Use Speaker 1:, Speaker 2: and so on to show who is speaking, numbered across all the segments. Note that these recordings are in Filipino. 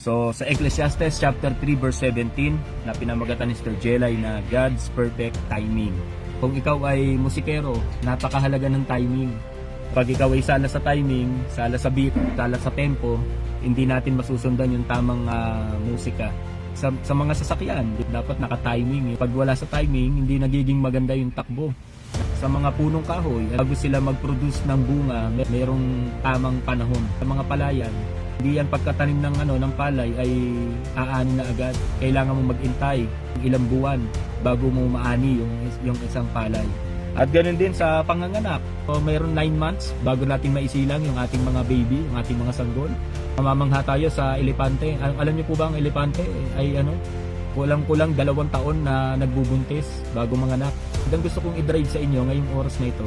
Speaker 1: So sa Ecclesiastes chapter 3 verse 17 na pinamagatan ni Sister Jelay na God's perfect timing. Kung ikaw ay musikero, napakahalaga ng timing. Pag ikaw ay sala sa timing, sala sa beat, sala sa tempo, hindi natin masusundan yung tamang musika. Sa mga sasakyan, dapat naka-timing. Pag wala sa timing, hindi nagiging maganda yung takbo. Sa mga punong kahoy, bago sila mag-produce ng bunga, mayroong tamang panahon. Sa mga palayan, hindi yan pagkatanim ng palay ay aani na agad. Kailangan mo mag-intay ilang buwan bago mo maani yung isang palay. At ganoon din sa panganganak. So, mayroon 9 months bago natin maisilang yung ating mga baby, yung ating mga sanggol. Mamamangha tayo sa elepante. Alam niyo po ba ang elepante ay kulang-kulang 2 taon na nagbubuntis bago manganak. Ang gusto kong i-drive sa inyo ngayong oras na ito,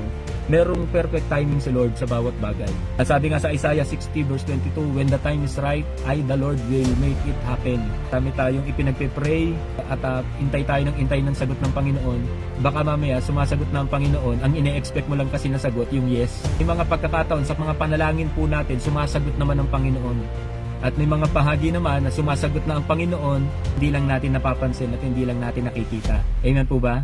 Speaker 1: merong perfect timing si Lord sa bawat bagay. At sabi nga sa Isaiah 60 verse 22, when the time is right, the Lord will make it happen. Kami tayong ipinagpe-pray at intay tayo ng sagot ng Panginoon. Baka mamaya sumasagot na ang Panginoon, ang ine-expect mo lang kasi na sagot yung yes. May mga pagkakataon sa mga panalangin po natin, sumasagot naman ang Panginoon. At may mga bahagi naman na sumasagot na ang Panginoon, hindi lang natin napapansin at hindi lang natin nakikita. Amen po ba?